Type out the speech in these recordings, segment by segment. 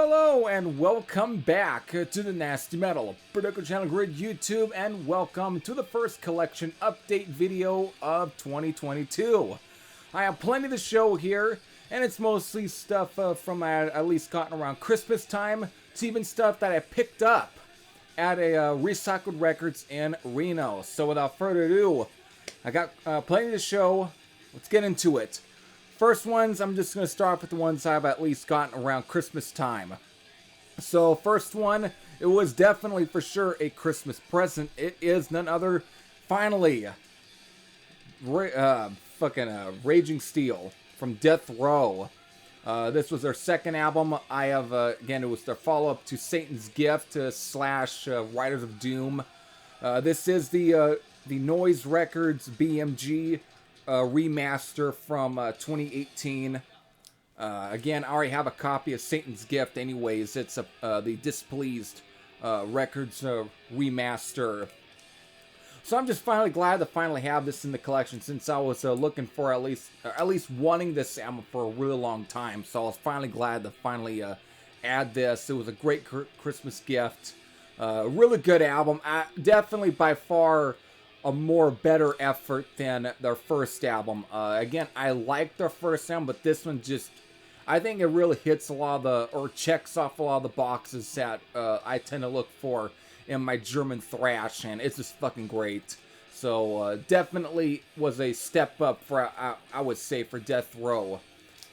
Hello and welcome back to the Nasty Metal Production Channel Grid YouTube, and welcome to the first collection update video of 2022. I have plenty to show here, and it's mostly stuff from at least gotten around Christmas time to even stuff that I picked up at a Recycled Records in Reno. So without further ado, I got plenty to show. Let's get into it. First ones, I'm just going to start with the ones I've at least gotten around Christmas time. So first one, it was definitely for sure a Christmas present. It is none other, finally, Raging Steel from Deathrow. This was their second album. I have, again, it was their follow-up to Satan's Gift slash Riders of Doom. This is the Noise Records BMG remaster from 2018. Again, I already have a copy of Satan's Gift anyways. It's the Displeased Records remaster. So I'm just finally glad to finally have this in the collection, since I was looking for at least wanting this album for a really long time. So I was finally glad to finally add this. It was a great Christmas gift. Really good album. Definitely by far a more better effort than their first album. Again, I like their first album, but this one just, I think it really hits a lot of the, or checks off a lot of the boxes that I tend to look for in my German thrash, and it's just fucking great. So definitely was a step up for, I would say, for Deathrow.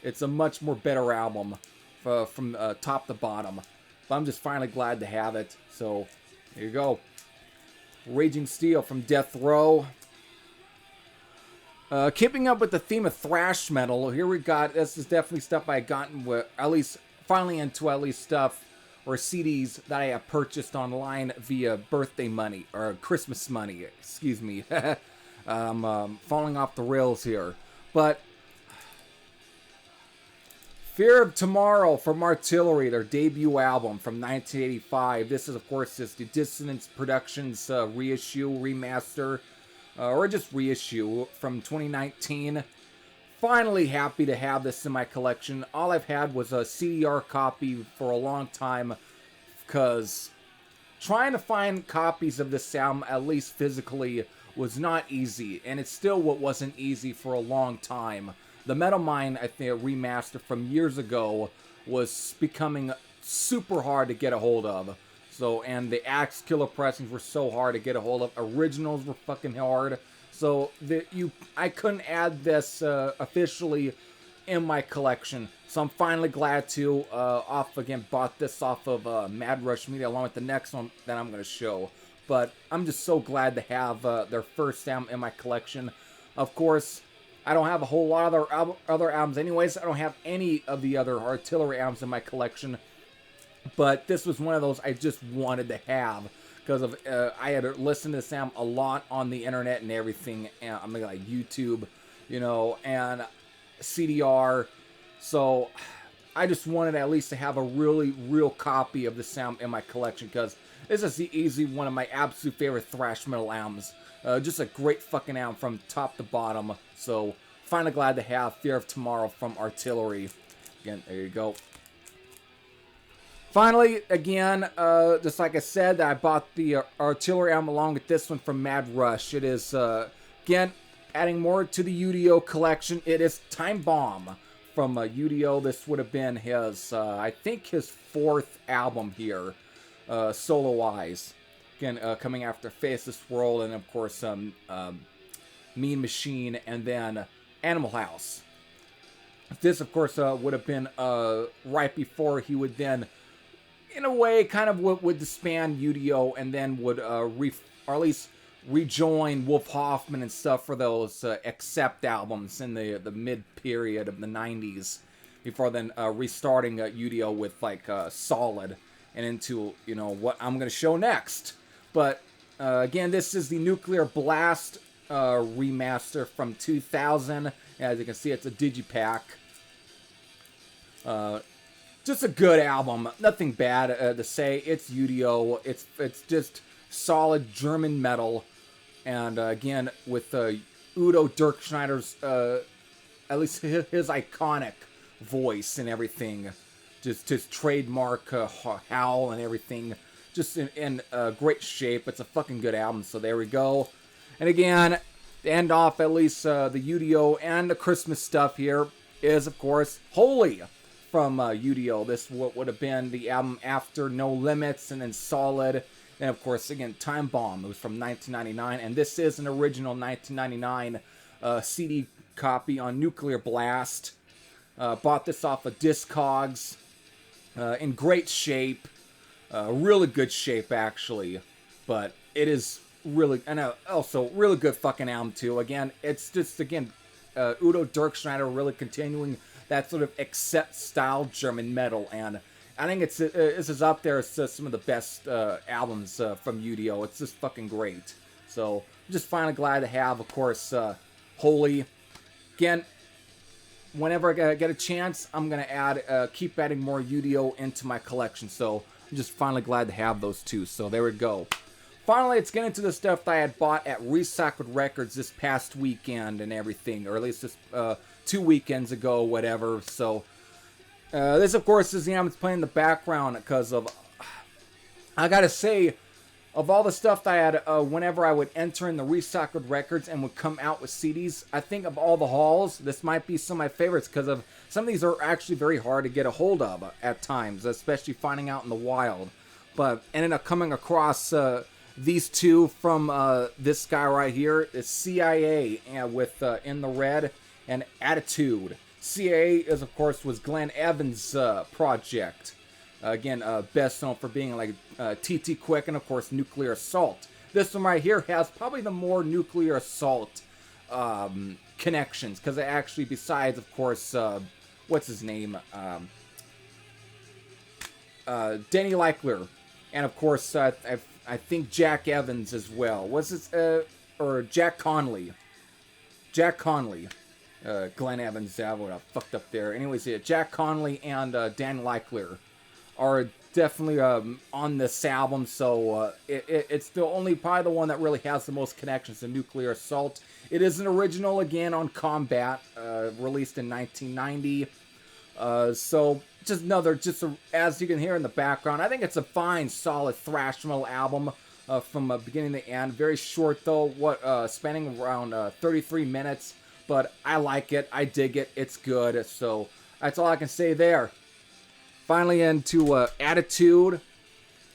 It's a much more better album from top to bottom. But I'm just finally glad to have it. So there you go. Raging Steel from Deathrow. Keeping up with the theme of thrash metal, here we got, this is definitely stuff I had gotten with, at least, finally into at least stuff, or CDs that I have purchased online via birthday money, or Christmas money, excuse me. I'm falling off the rails here. But Fear of Tomorrow from Artillery, their debut album from 1985. This is, of course, just the Dissonance Productions reissue, remaster, or just reissue from 2019. Finally happy to have this in my collection. All I've had was a CDR copy for a long time, because trying to find copies of this album, at least physically, was not easy, and it's still what wasn't easy for a long time. The Metal Mind, I think, remaster from years ago was becoming super hard to get a hold of. So, and the Axe Killer pressings were so hard to get a hold of. Originals were fucking hard. So, I couldn't add this officially in my collection. So I'm finally glad to, bought this off of Mad Rush Media along with the next one that I'm going to show. But I'm just so glad to have their first album in my collection. Of course, I don't have a whole lot of other albums anyways. I don't have any of the other Artillery albums in my collection. But this was one of those I just wanted to have, because of I had listened to this album a lot on the internet and everything. And I mean, like YouTube, you know, and CDR. So I just wanted at least to have a real copy of this album in my collection, because this is easily one of my absolute favorite thrash metal albums. Just a great fucking album from top to bottom. So, finally glad to have Fear of Tomorrow from Artillery. Again, there you go. Finally, again, just like I said, I bought the Artillery album along with this one from Mad Rush. It is, again, adding more to the U.D.O collection. It is Time Bomb from U.D.O. This would have been his, I think, his fourth album here, solo-wise. Again, coming after Face This World, and of course, Mean Machine, and then Animal House. This, of course, would have been right before he would then, in a way, kind of would disband U.D.O. and then would, or at least rejoin Wolf Hoffman and stuff for those Accept albums in the mid-period of the 90s, before then restarting U.D.O. with, like, Solid, and into, you know, what I'm going to show next. But, again, this is the Nuclear Blast remaster from 2000. As you can see, it's a digipack. Just a good album. Nothing bad to say. It's U.D.O. It's just solid German metal. And, again, with Udo Dirkschneider's, at least his iconic voice and everything. just his trademark howl and everything, just in great shape. It's a fucking good album. So there we go. And again, to end off at least the U.D.O. and the Christmas stuff here is, of course, Holy from U.D.O. This would have been the album after No Limits, and then Solid, and of course, again, Time Bomb. It was from 1999, and this is an original 1999 CD copy on Nuclear Blast. Bought this off of Discogs. In great shape. Really good shape, actually. But it is really, and also really good fucking album, too. Again, it's just, again, U.D.O. Dirkschneider really continuing that sort of accept style German metal, and I think this is up there as some of the best albums from U.D.O. It's just fucking great. So I'm just finally glad to have, of course, Holy. Again, whenever I get a chance, I'm gonna keep adding more U.D.O. into my collection. So I'm just finally glad to have those two. So there we go. Finally, let's get into the stuff that I had bought at Recycled Records this past weekend and everything, or at least just 2 weekends ago, whatever. So this, of course, is the album that's playing in the background because of, I gotta say, of all the stuff that I had, whenever I would enter in the Recycled Records and would come out with CDs, I think of all the hauls, this might be some of my favorites because of some of these are actually very hard to get a hold of at times, especially finding out in the wild. But ended up coming across these two from this guy right here, is CIA with In the Red and Attitude. CIA is, of course, was Glenn Evans' project. Again, best known for being like TT Quick and, of course, Nuclear Assault. This one right here has probably the more Nuclear Assault connections, because it actually, besides, of course, what's his name? Denny Leichler. And, of course, I think Jack Evans as well. What's his, or Jack Conley. Jack Conley. Glenn Evans, I fucked up there. Anyways, yeah, Jack Conley and Dan Leichler are definitely on this album, so it's the only, probably the one that really has the most connections to Nuclear Assault. It is an original, again, on Combat, released in 1990. So, just another, as you can hear in the background, I think it's a fine, solid thrash metal album from beginning to end. Very short, though, spanning around 33 minutes, but I like it, I dig it, it's good, so that's all I can say there. Finally, into Attitude,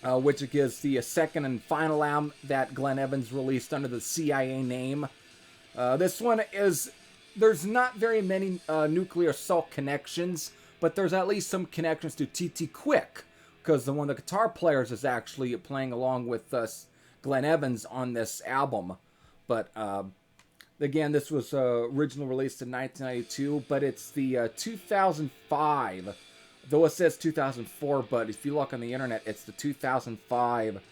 which is the second and final album that Glenn Evans released under the CIA name. This one is, there's not very many Nuclear Assault connections, but there's at least some connections to TT Quick, because one of the guitar players is actually playing along with Glenn Evans on this album. But again, this was originally released in 1992, but it's the 2005. Though it says 2004, but if you look on the internet, it's the 2005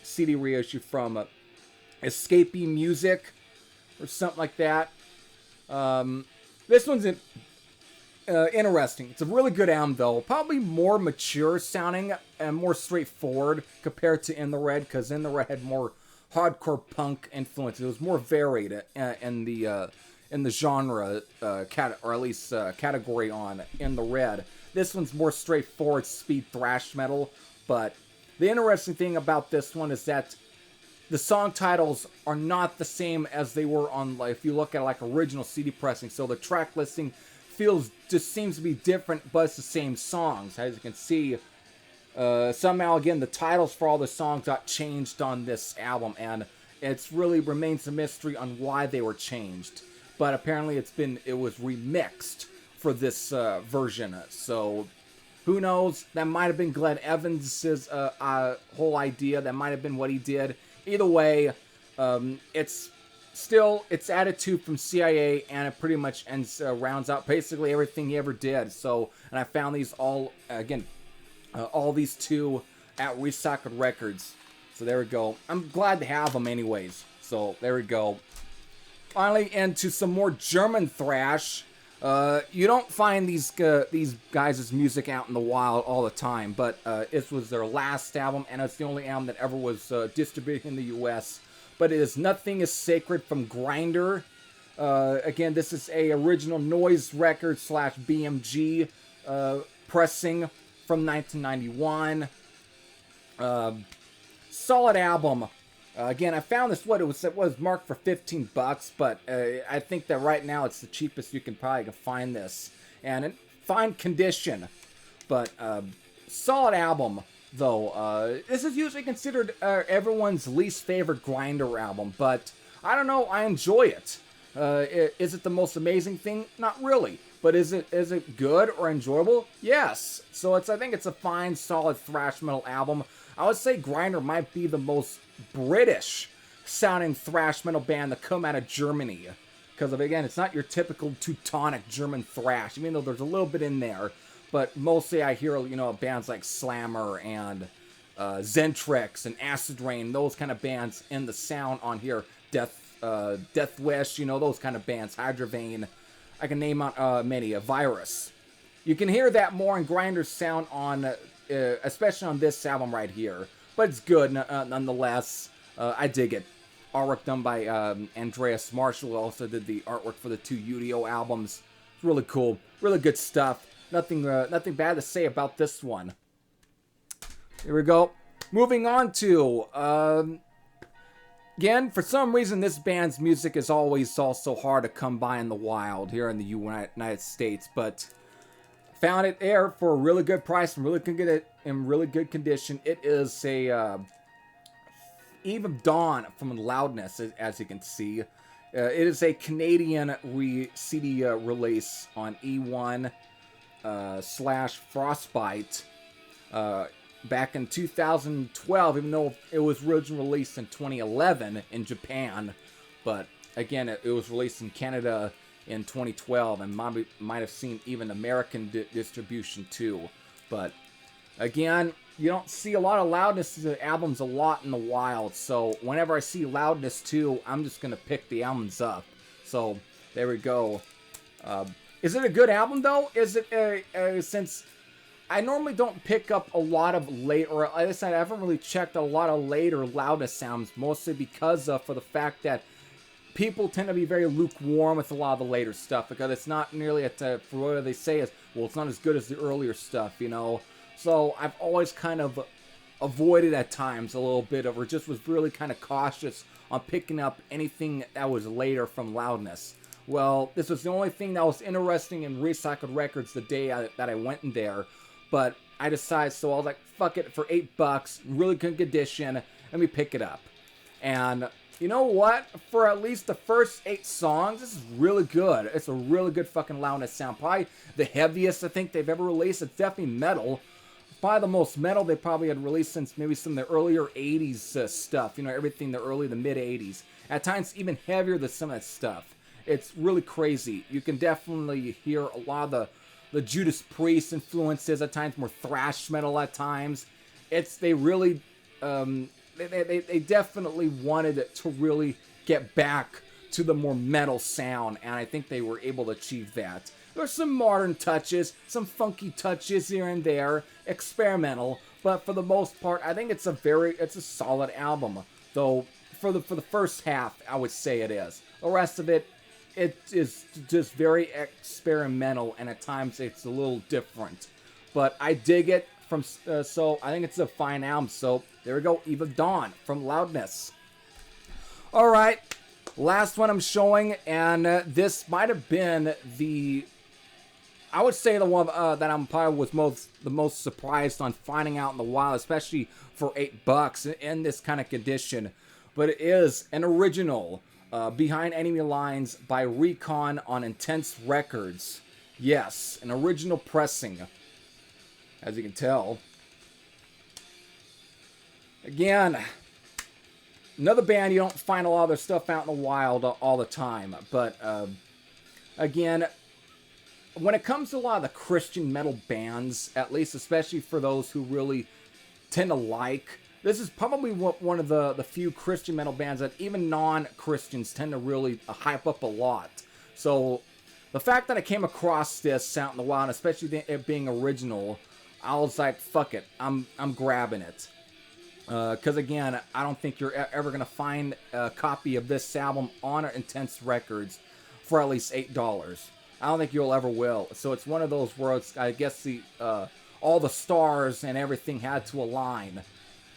CD reissue from Escapee Music or something like that. This one's interesting. It's a really good album, though. Probably more mature sounding and more straightforward compared to In the Red, because In the Red had more hardcore punk influence. It was more varied in the genre, or at least category on In the Red. This one's more straightforward speed thrash metal, but the interesting thing about this one is that the song titles are not the same as they were on, like, if you look at like original CD pressing. So the track listing just seems to be different, but it's the same songs. As you can see, somehow again the titles for all the songs got changed on this album, and it's really remains a mystery on why they were changed. But apparently it was remixed for this version. So who knows? That might have been Glenn Evans' whole idea. That might have been what he did. Either way, it's Attitude from CIA, and it pretty much rounds out basically everything he ever did. So, and I found these all, again, all these two at Recycled Records. So there we go. I'm glad to have them anyways. So there we go. Finally, into some more German thrash. You don't find these guys' music out in the wild all the time, but it was their last album, and it's the only album that ever was distributed in the U.S. But it is Nothing is Sacred from Grinder. Again, this is a original Noise record / BMG pressing from 1991. Solid album. Again, I found this, it was marked for 15 bucks, but I think that right now it's the cheapest you can probably find this. And in fine condition. But solid album, though. This is usually considered everyone's least favorite Grinder album, but I don't know, I enjoy it. Is it the most amazing thing? Not really. But is it good or enjoyable? Yes. So I think it's a fine, solid thrash metal album. I would say Grinder might be the most British sounding thrash metal band to come out of Germany. Because, again, it's not your typical Teutonic German thrash, even though there's a little bit in there. But mostly I hear, bands like Slammer and Zentrix and Acid Rain, those kind of bands in the sound on here. Death Wish, those kind of bands. Hydravane. I can name out many. Virus. You can hear that more in Grinder's sound on, especially on this album right here. But it's good nonetheless. I dig it. Artwork done by Andreas Marshall, who also did the artwork for the 2 U.D.O albums. It's really cool. Really good stuff. Nothing bad to say about this one. Here we go. Moving on to... Again, for some reason, this band's music is always also hard to come by in the wild here in the United States, but found it there for a really good price and in really good condition. It is a Eve of Dawn from Loudnes, as you can see. It is a Canadian CD release on E1 / Frostbite. Back in 2012, even though it was originally released in 2011 in Japan. But again, it was released in Canada in 2012 and might have seen even American distribution too. But again, you don't see a lot of Loudnes albums a lot in the wild. So whenever I see Loudnes 2, I'm just going to pick the albums up. So there we go. Is it a good album though? Is it since... I normally don't pick up a lot of late, or like I said, I haven't really checked a lot of later Loudnes sounds, mostly because for the fact that people tend to be very lukewarm with a lot of the later stuff, because it's not nearly for what they say is, well, it's not as good as the earlier stuff, So I've always kind of avoided at times a little bit of, or just was really kind of cautious on picking up anything that was later from Loudnes. Well, this was the only thing that was interesting in Recycled Records the day that I went in there. But I decided, so I was like, fuck it, for $8, really good condition, let me pick it up. And you know what? For at least the first 8 songs, this is really good. It's a really good fucking Loudnes sound. Probably the heaviest I think they've ever released. It's definitely metal. Probably the most metal they probably had released since maybe some of the earlier 80s stuff. Everything the mid 80s. At times even heavier than some of that stuff. It's really crazy. You can definitely hear a lot of the Judas Priest influences, at times more thrash metal at times. They really, they definitely wanted to really get back to the more metal sound, and I think they were able to achieve that. There's some modern touches, some funky touches here and there, experimental, but for the most part, I think it's a solid album. Though for the first half, I would say it is. The rest of it is just very experimental, and at times it's a little different. But I dig it, so I think it's a fine album. So there we go, Eve of Dawn from Loudnes. Alright, last one I'm showing, and this might have been I would say the one that I'm probably was the most surprised on finding out in the wild, especially for $8 in this kind of condition. But it is an original Behind Enemy Lines by Recon on Intense Records. Yes, an original pressing, as you can tell. Again, another band you don't find a lot of their stuff out in the wild all the time. But again, when it comes to a lot of the Christian metal bands, at least especially for those who really tend to like, this is probably one of the few Christian metal bands that even non-Christians tend to really hype up a lot. So the fact that I came across this out in the wild, especially it being original, I was like, fuck it, I'm grabbing it. Because again, I don't think you're ever going to find a copy of this album on Intense Records for at least $8. I don't think you'll ever will. So it's one of those where it's, I guess the all the stars and everything had to align,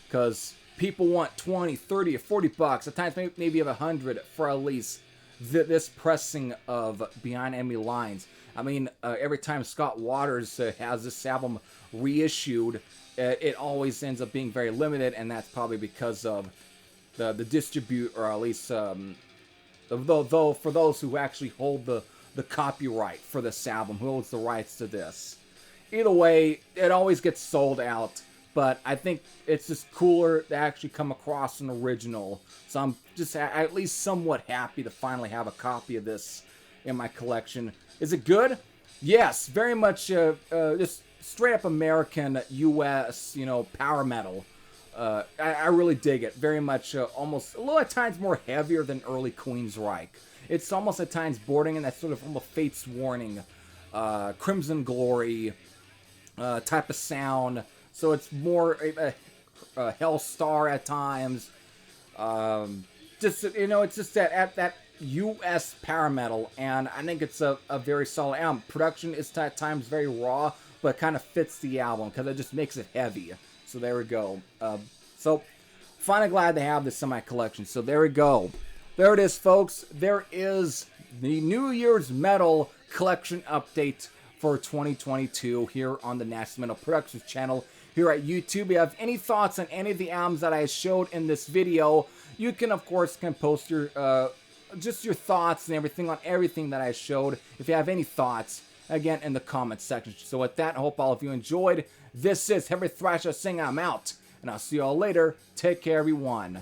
because people want 20, 30, or 40 bucks. At times maybe 100 for at least this pressing of Behind Enemy Lines. I mean, every time Scott Waters has this album reissued, it always ends up being very limited, and that's probably because of the distribute, or at least though for those who actually hold the copyright for this album, who holds the rights to this. Either way, it always gets sold out, but I think it's just cooler to actually come across an original. So I'm just at least somewhat happy to finally have a copy of this in my collection. Is it good? Yes, very much just straight up American U.S., power metal. I really dig it. Very much almost a little at times more heavier than early Queensryche. It's almost at times bordering in that sort of almost Fate's Warning, Crimson Glory type of sound. So it's more Hellstar at times. It's just that U.S. power metal, and I think it's a very solid album. Production is at times very raw, but kind of fits the album because it just makes it heavy. So there we go. So finally glad to have this in my collection. So there we go. There it is, folks. There is the New Year's Metal collection update for 2022 here on the Nasty Metal Productions channel here at YouTube. If you have any thoughts on any of the albums that I showed in this video, you can, of course, post your just your thoughts and everything on everything that I showed. If you have any thoughts, again, in the comments section. So with that, I hope all of you enjoyed. This is Heavy Thrasher saying I'm out, and I'll see you all later. Take care, everyone.